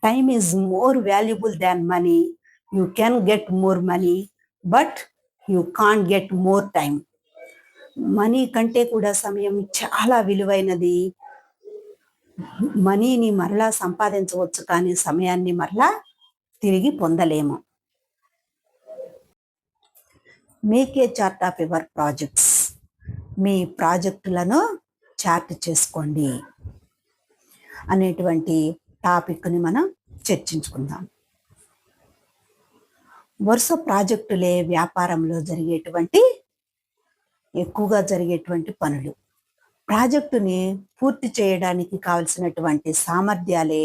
Time is more valuable than money. You can get more money, but you can't get more time. Money కంటే కూడా సమయం చాలా విలువైనది. మనీని మరలా సంపాదించవచ్చు, కానీ సమయాన్ని మరలా తిరిగి పొందలేము. Make a chart of your projects. మీ ప్రాజెక్టులను చార్ట్ చేసుకోండి అనేటువంటి టాపిక్ని మనం చర్చించుకుందాం. వరుస ప్రాజెక్టులే వ్యాపారంలో ఎక్కువగా జరిగేటువంటి పనులు. ప్రాజెక్టుని పూర్తి చేయడానికి కావలసినటువంటి సామర్థ్యాలే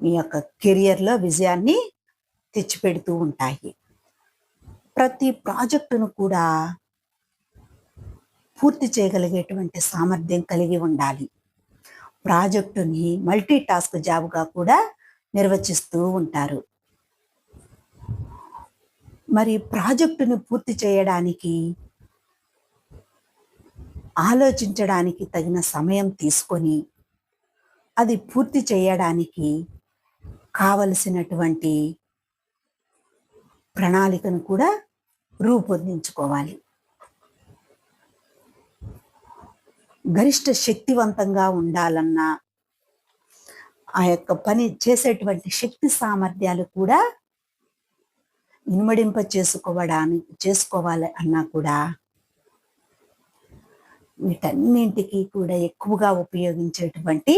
మీ యొక్క కెరియర్లో విజయాన్ని తెచ్చిపెడుతూ ఉంటాయి. ప్రతి ప్రాజెక్టును కూడా పూర్తి చేయగలిగేటువంటి సామర్థ్యం కలిగి ఉండాలి. ప్రాజెక్టుని మల్టీ టాస్క్ జాబ్గా కూడా నిర్వచిస్తూ ఉంటారు. మరి ప్రాజెక్టును పూర్తి చేయడానికి ఆలోచించడానికి తగిన సమయం తీసుకొని అది పూర్తి చేయడానికి కావలసినటువంటి ప్రణాళికను కూడా రూపొందించుకోవాలి. గరిష్ట శక్తివంతంగా ఉండాలన్నా ఆ యొక్క పని చేసేటువంటి శక్తి సామర్థ్యాలు కూడా ఇనుమడింప చేసుకోవాలి అన్నా కూడా వీటన్నింటికి కూడా ఎక్కువగా ఉపయోగించేటువంటి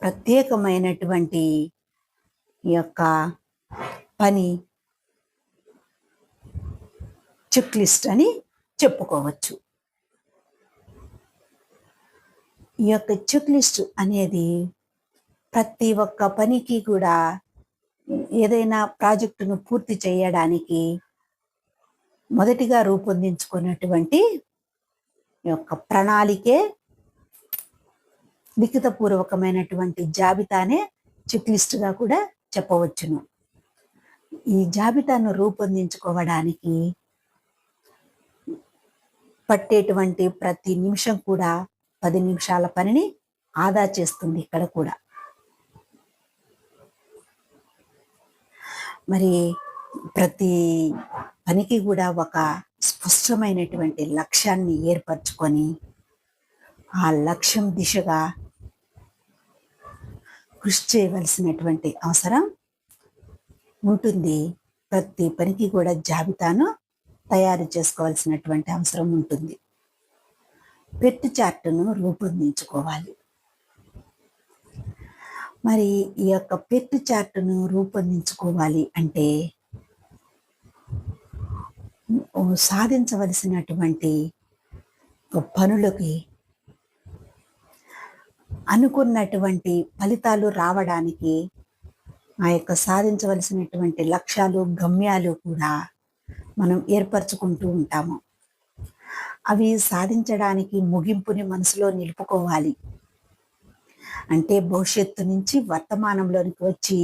ప్రత్యేకమైనటువంటి ఈ యొక్క పని చెక్ లిస్ట్ అని చెప్పుకోవచ్చు. ఈ యొక్క చెక్ లిస్ట్ అనేది ప్రతి ఒక్క పనికి కూడా ఏదైనా ప్రాజెక్టును పూర్తి చేయడానికి మొదటిగా రూపొందించుకున్నటువంటి యొక్క ప్రణాళికే లిఖితపూర్వకమైనటువంటి జాబితానే చెక్ లిస్ట్గా కూడా చెప్పవచ్చును. ఈ జాబితాను రూపొందించుకోవడానికి పట్టేటువంటి ప్రతి నిమిషం కూడా 10 నిమిషాల పనిని ఆదా చేస్తుంది. ఇక్కడ కూడా మరి ప్రతి పనికి కూడా ఒక స్పష్టమైనటువంటి లక్ష్యాన్ని ఏర్పరచుకొని ఆ లక్ష్యం దిశగా కృషి చేయవలసినటువంటి అవసరం ఉంటుంది. ప్రతి పనికి కూడా జాబితాను తయారు చేసుకోవాల్సినటువంటి అవసరం ఉంటుంది. పెర్ట్ చార్టును రూపొందించుకోవాలి. మరి ఈ యొక్క పెర్ట్ చార్టును రూపొందించుకోవాలి అంటే సాధించవలసినటువంటి పనులకి అనుకున్నటువంటి ఫలితాలు రావడానికి ఆ యొక్క సాధించవలసినటువంటి లక్ష్యాలు, గమ్యాలు కూడా మనం ఏర్పరచుకుంటూ ఉంటాము. అవి సాధించడానికి ముగింపుని మనసులో నిలుపుకోవాలి. అంటే భవిష్యత్తు నుంచి వర్తమానంలోనికి వచ్చి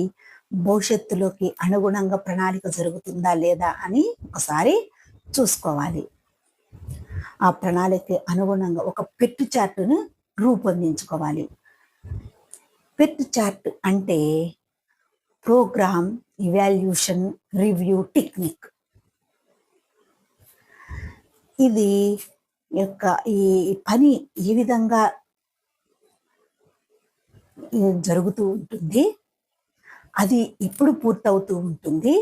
భవిష్యత్తులోకి అనుగుణంగా ప్రణాళిక జరుగుతుందా లేదా అని ఒకసారి చూసుకోవాలి. ఆ ప్రణాళిక అనుగుణంగా ఒక పెర్ట్ చార్టును రూపొందించుకోవాలి. పెర్ట్ చార్ట్ అంటే ప్రోగ్రామ్ ఇవాల్యూషన్ రివ్యూ టెక్నిక్. ఇది యొక్క ఈ పని ఏ విధంగా జరుగుతూ ఉంటుంది, అది ఎప్పుడు పూర్తవుతూ ఉంటుంది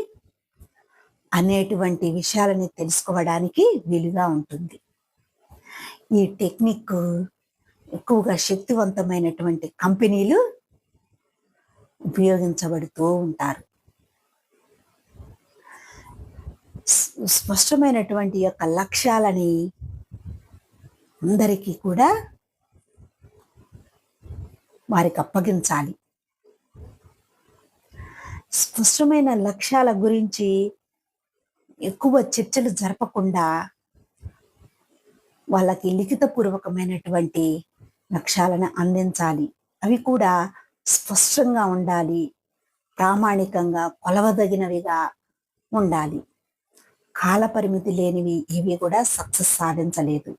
అనేటువంటి విషయాలని తెలుసుకోవడానికి వీలుగా ఉంటుంది. ఈ టెక్నిక్ ఎక్కువగా శక్తివంతమైనటువంటి కంపెనీలు ఉపయోగించబడుతూ ఉంటారు. స్పష్టమైనటువంటి యొక్క లక్ష్యాలని అందరికీ కూడా వారికి అప్పగించాలి. స్పష్టమైన లక్ష్యాల గురించి ఎక్కువ చర్చలు జరపకుండా వాళ్ళకి లిఖితపూర్వకమైనటువంటి లక్ష్యాలను అందించాలి. అవి కూడా స్పష్టంగా ఉండాలి, ప్రామాణికంగా కొలవదగినవిగా ఉండాలి. కాలపరిమితి లేనివి ఇవి కూడా సక్సెస్ సాధించలేదు.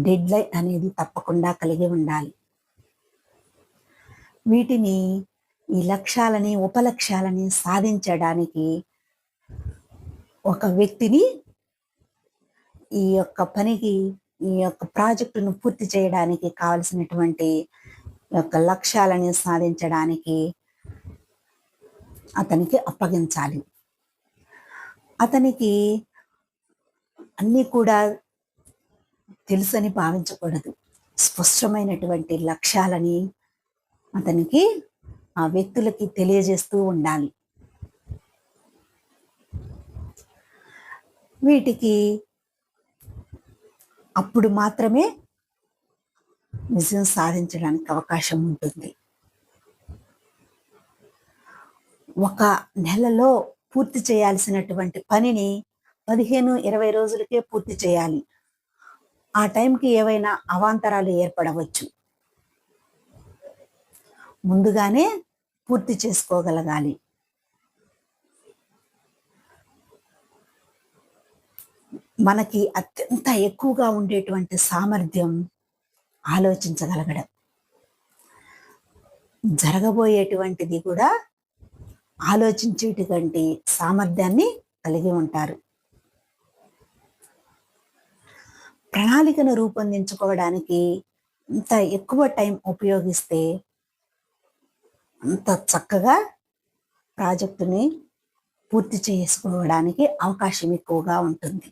డెడ్ లైన్ అనేది తప్పకుండా కలిగి ఉండాలి. వీటిని ఈ లక్ష్యాలని, ఉపలక్ష్యాలని సాధించడానికి ఒక వ్యక్తిని ఈ యొక్క పనికి, ఈ యొక్క ప్రాజెక్టును పూర్తి చేయడానికి కావలసినటువంటి యొక్క లక్ష్యాలని సాధించడానికి అతనికి అప్పగించాలి. అతనికి అన్నీ కూడా తెలుసని భావించకూడదు. స్పష్టమైనటువంటి లక్ష్యాలని అతనికి ఆ వ్యక్తులకి తెలియజేస్తూ ఉండాలి. వీటికి అప్పుడు మాత్రమే విజయం సాధించడానికి అవకాశం ఉంటుంది. ఒక నెలలో పూర్తి చేయాల్సినటువంటి పనిని 15-20 రోజులకే పూర్తి చేయాలి. ఆ టైంకి ఏవైనా అవాంతరాలు ఏర్పడవచ్చు. ముందుగానే పూర్తి చేసుకోగలగాలి. మనకి అత్యంత ఎక్కువగా ఉండేటువంటి సామర్థ్యం ఆలోచించగలగడం. జరగబోయేటువంటిది కూడా ఆలోచించేటువంటి సామర్థ్యాన్ని కలిగి ఉంటారు. ప్రణాళికను రూపొందించుకోవడానికి ఎంత ఎక్కువ టైం ఉపయోగిస్తే అంత చక్కగా ప్రాజెక్టుని పూర్తి చేసుకోవడానికి అవకాశం ఎక్కువగా ఉంటుంది.